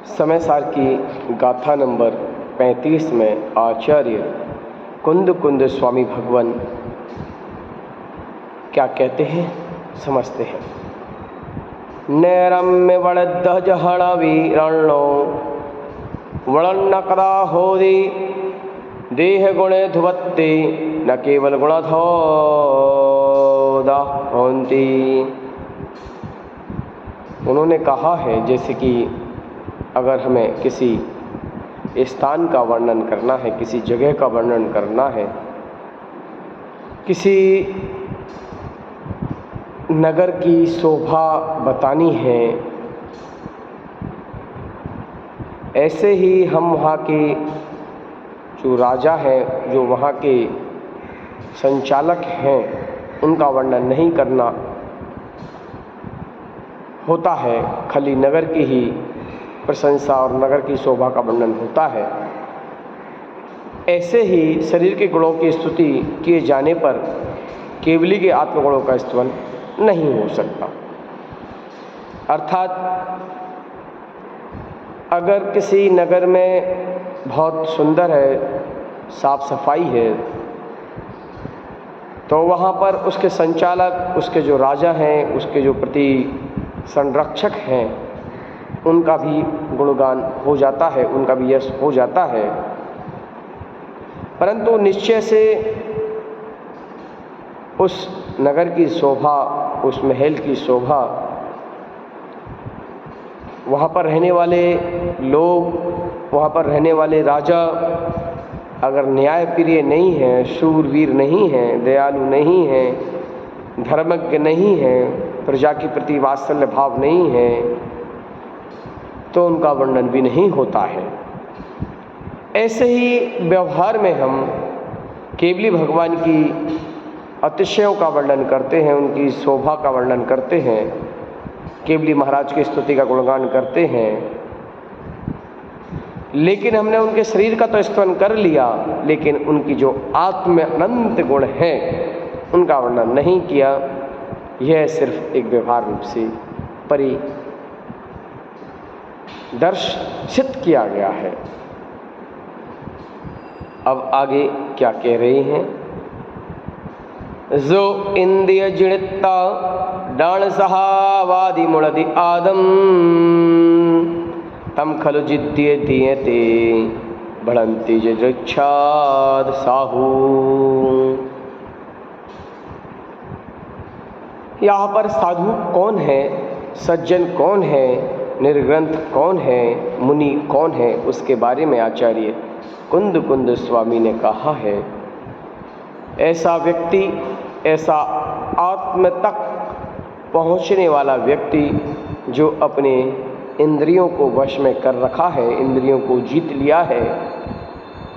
समय सार की गाथा नंबर 35 में आचार्य कुंद कुंद स्वामी भगवान क्या कहते हैं, समझते हैं। नैरम्य वड़दज हणवीरणो वणन्न कदा होदी देह गुणे धुवत्ते न केवल गुणधोदा होती। उन्होंने कहा है जैसे कि अगर हमें किसी स्थान का वर्णन करना है, किसी जगह का वर्णन करना है, किसी नगर की शोभा बतानी है, ऐसे ही हम वहाँ के जो राजा हैं, जो वहाँ के संचालक हैं, उनका वर्णन नहीं करना होता है। खाली नगर की ही प्रशंसा और नगर की शोभा का वर्णन होता है। ऐसे ही शरीर के गुणों की स्तुति किए जाने पर केवली के आत्मगुणों का स्तवन नहीं हो सकता। अर्थात अगर किसी नगर में बहुत सुंदर है, साफ सफाई है, तो वहाँ पर उसके संचालक, उसके जो राजा हैं, उसके जो प्रति संरक्षक हैं, उनका भी गुणगान हो जाता है, उनका भी यश हो जाता है। परंतु निश्चय से उस नगर की शोभा, उस महल की शोभा, वहाँ पर रहने वाले लोग, वहाँ पर रहने वाले राजा अगर न्यायप्रिय नहीं हैं, शूरवीर नहीं हैं, दयालु नहीं हैं, धर्मज्ञ नहीं हैं, प्रजा के प्रति वात्सल्य भाव नहीं है, तो उनका वर्णन भी नहीं होता है। ऐसे ही व्यवहार में हम केवली भगवान की अतिशयों का वर्णन करते हैं, उनकी शोभा का वर्णन करते हैं, केवली महाराज की स्तुति का गुणगान करते हैं, लेकिन हमने उनके शरीर का तो स्तवन कर लिया, लेकिन उनकी जो आत्म अनंत गुण हैं उनका वर्णन नहीं किया। यह सिर्फ एक व्यवहार रूप से परिदर्शित किया गया है। अब आगे क्या कह रहे हैं। जो इंद्रिय जिणिता डाण सहावादि मुड़दि आदम तम खलु जिद्य दीयते बढ़ंती जृक्षाद साहू। यहाँ पर साधु कौन है, सज्जन कौन है, निर्ग्रंथ कौन है, मुनि कौन है, उसके बारे में आचार्य कुंद कुंद स्वामी ने कहा है। ऐसा व्यक्ति, ऐसा आत्म तक पहुँचने वाला व्यक्ति जो अपने इंद्रियों को वश में कर रखा है, इंद्रियों को जीत लिया है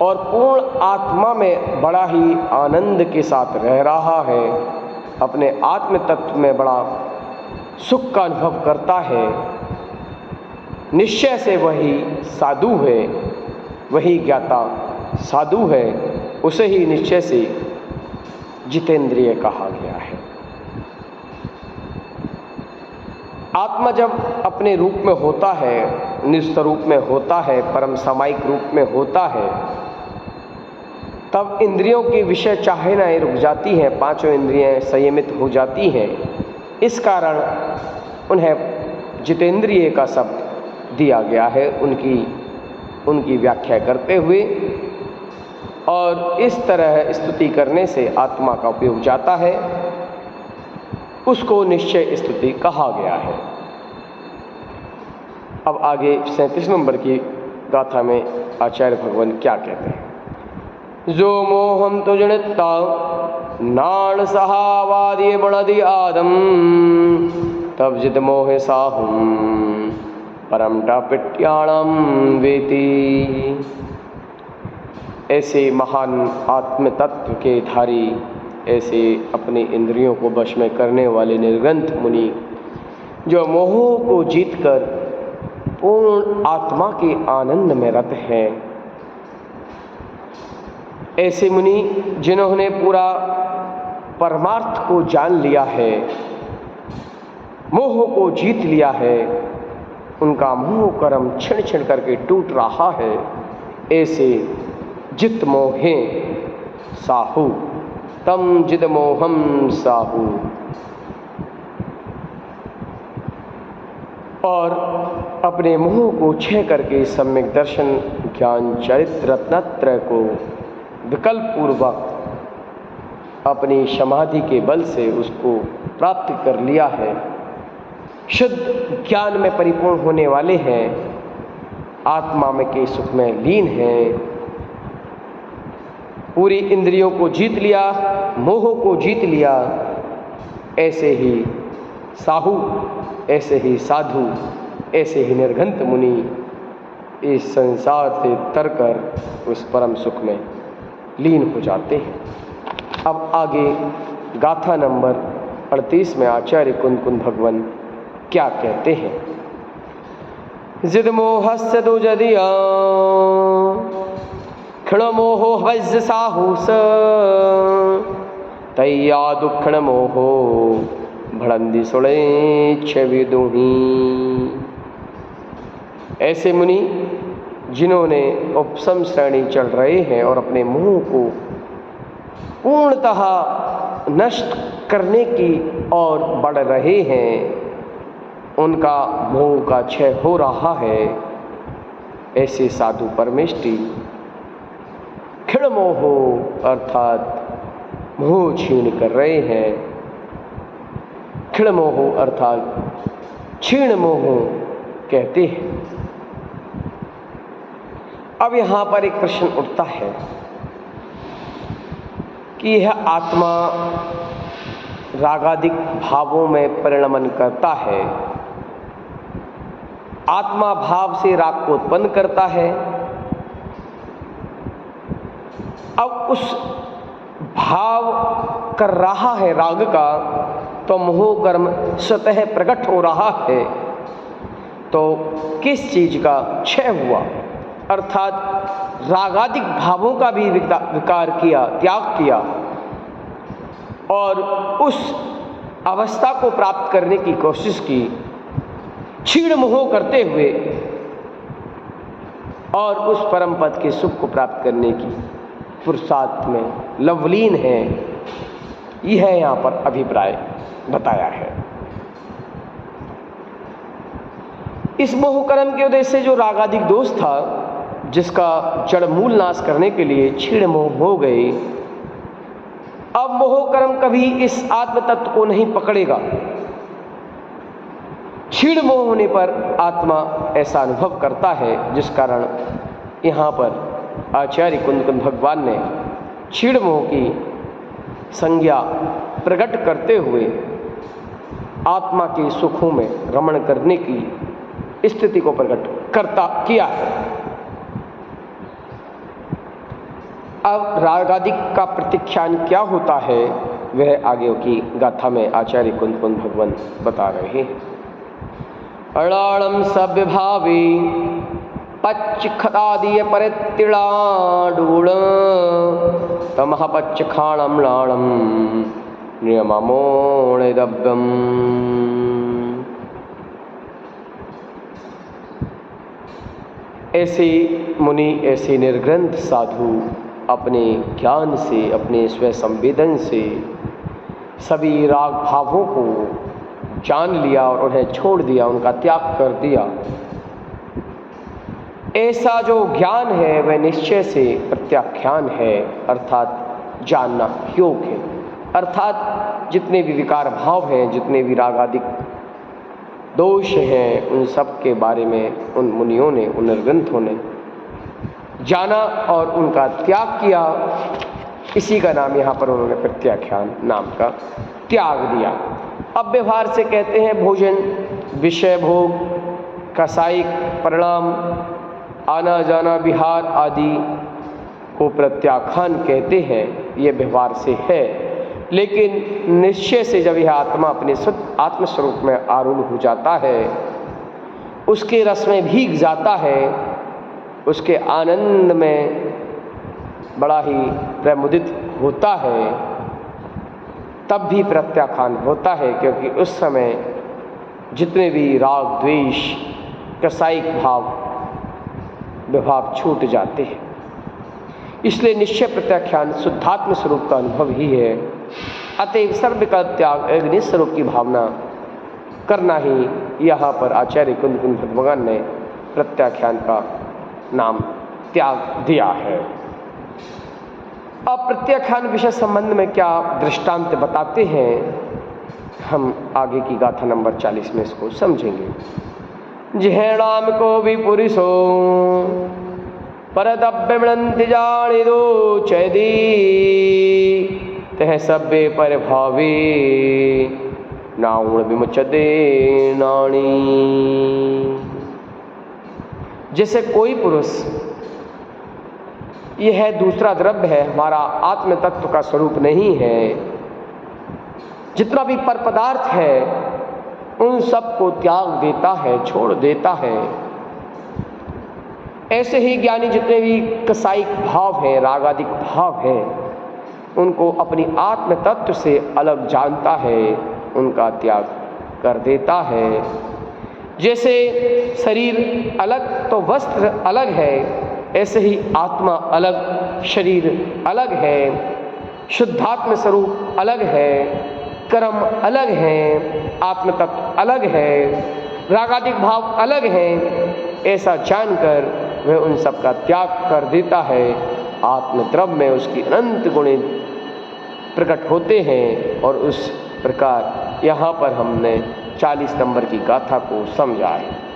और पूर्ण आत्मा में बड़ा ही आनंद के साथ रह रहा है, अपने आत्म तत्व में बड़ा सुख का अनुभव करता है, निश्चय से वही साधु है, वही ज्ञाता साधु है, उसे ही निश्चय से जितेंद्रिय कहा गया है। आत्मा जब अपने रूप में होता है, निस्वरूप में होता है, परम सामायिक रूप में होता है, तब इंद्रियों के विषय चाहनाएं रुक जाती हैं, पांचों इंद्रियां संयमित हो जाती हैं। इस कारण उन्हें जितेंद्रिय का शब्द दिया गया है उनकी व्याख्या करते हुए, और इस तरह स्तुति करने से आत्मा का उपयोग जाता है, उसको निश्चय स्तुति कहा गया है। अब आगे 37 नंबर की गाथा में आचार्य भगवान क्या कहते हैं। जो मोहम तो जनिता नाण सहावादि बणदि आदम तब जित मोहे साहुम परमटा पिट्याणम वेति। ऐसे महान आत्म तत्व के धारी, ऐसे अपने इंद्रियों को वश में करने वाले निर्ग्रंथ मुनि जो मोह को जीतकर पूर्ण आत्मा के आनंद में रत हैं, ऐसे मुनि जिन्होंने पूरा परमार्थ को जान लिया है, मोह को जीत लिया है, उनका मोह कर्म छिण छिण करके टूट रहा है। ऐसे जित मोहे साहू तम जिद मोहम साहू। और अपने मोह को छह करके सम्यक दर्शन ज्ञान चरित्र रत्नत्रय को विकल्प पूर्वक अपनी समाधि के बल से उसको प्राप्त कर लिया है। शुद्ध ज्ञान में परिपूर्ण होने वाले हैं, आत्मा में के सुख में लीन हैं, पूरी इंद्रियों को जीत लिया, मोह को जीत लिया। ऐसे ही साहू, ऐसे ही साधु, ऐसे ही निर्घंत मुनि इस संसार से तरकर उस परम सुख में लीन हो जाते हैं। अब आगे गाथा नंबर 38 में आचार्य कुंद कुंद भगवान क्या कहते हैं। जिद मोहस्य दो जदिया क्षण मोहो वज्र साहूस तैया दुखण मोहो भड़ंदी सुणे छवि दुही। ऐसे मुनि जिन्होंने उपसम श्रेणी चढ़ रहे हैं और अपने मुंह को पूर्णतः नष्ट करने की ओर बढ़ रहे हैं, उनका मोह का क्षय हो रहा है। ऐसे साधु परमेष्टि क्षण मोह अर्थात मोह छीण कर रहे हैं। क्षण मोह अर्थात क्षीण मोह कहते हैं। अब यहाँ पर एक प्रश्न उठता है कि यह आत्मा रागादिक भावों में परिणमन करता है, आत्मा भाव से राग को उत्पन्न करता है। अब उस भाव कर रहा है राग का, तो मोह कर्म स्वतः प्रकट हो रहा है। तो किस चीज का क्षय हुआ, अर्थात रागादिक भावों का भी विकार किया, त्याग किया और उस अवस्था को प्राप्त करने की कोशिश की, क्षीण मोह करते हुए, और उस परम पद के सुख को प्राप्त करने की पुरुषार्थ में लवलीन है। यह यहाँ पर अभिप्राय बताया है। इस मोह कर्म के उद्देश्य से जो रागादिक दोष था, जिसका जड़ मूल नाश करने के लिए क्षीण मोह हो गए, अब मोह कर्म कभी इस आत्म तत्व को नहीं पकड़ेगा। क्षीण मोह होने पर आत्मा ऐसा अनुभव करता है, जिस कारण यहाँ पर आचार्य कुंद कुंद भगवान ने क्षीण मोह की संज्ञा प्रकट करते हुए आत्मा के सुखों में रमण करने की स्थिति को प्रकट किया है। अब रागादिक का प्रत्याख्यान क्या होता है, वह आगे की गाथा में आचार्य कुंद कुंद भगवान बता रहे हैं। अणाणम सभ्य भावी पच्च खतादीय परित्तिलाडूण तमह पच्च खाणम लाणम नियममोणिदव्यम। ऐसे मुनि, ऐसे निर्ग्रंथ साधु अपने ज्ञान से, अपने स्व संवेदन से सभी राग भावों को जान लिया और उन्हें छोड़ दिया, उनका त्याग कर दिया। ऐसा जो ज्ञान है वह निश्चय से प्रत्याख्यान है, अर्थात जानना योग्य है। अर्थात जितने भी विकार भाव हैं, जितने भी रागादिक दोष हैं, उन सब के बारे में उन मुनियों ने, उन निर्ग्रंथों ने जाना और उनका त्याग किया। इसी का नाम यहाँ पर उन्होंने प्रत्याख्यान नाम का त्याग दिया। अब व्यवहार से कहते हैं भोजन, विषय भोग, कसायिक परिणाम, आना जाना विहार आदि को प्रत्याख्यान कहते हैं। ये व्यवहार से है, लेकिन निश्चय से जब यह आत्मा अपने शुद्ध आत्मस्वरूप में आरूढ़ हो जाता है, उसके रस में भीग जाता है, उसके आनंद में बड़ा ही प्रमुदित होता है, तब भी प्रत्याख्यान होता है। क्योंकि उस समय जितने भी राग द्वेष कसायिक भाव विभाव छूट जाते हैं। इसलिए निश्चय प्रत्याख्यान शुद्धात्म स्वरूप का अनुभव ही है। अतएव सर्वविकल्प त्याग अग्नि स्वरूप की भावना करना ही यहाँ पर आचार्य कुंद कुंद भगवान ने प्रत्याख्यान का नाम त्याग दिया है। अब प्रत्याख्यान विषय संबंध में क्या दृष्टांत बताते हैं, हम आगे की गाथा नंबर 40 में इसको समझेंगे। जिहेणाम को भी पुरुषो परदब्य मिणंति जानिदो चैदी तह सभ्य पर भावे नाउण विमुचदे नाणी। जैसे कोई पुरुष, यह दूसरा द्रव्य है, हमारा आत्म तत्व का स्वरूप नहीं है, जितना भी पर पदार्थ है उन सब को त्याग देता है, छोड़ देता है। ऐसे ही ज्ञानी जितने भी कसायिक भाव हैं, रागादिक भाव हैं, उनको अपनी आत्म तत्व से अलग जानता है, उनका त्याग कर देता है। जैसे शरीर अलग तो वस्त्र अलग है, ऐसे ही आत्मा अलग, शरीर अलग है, शुद्धात्म स्वरूप अलग है, कर्म अलग है, आत्म तत्व अलग है, रागादिक भाव अलग है। ऐसा जानकर वह उन सब का त्याग कर देता है। आत्मद्रव्य में उसकी अनंत गुण प्रकट होते हैं और उस प्रकार यहाँ पर हमने 40 नंबर की गाथा को समझा है।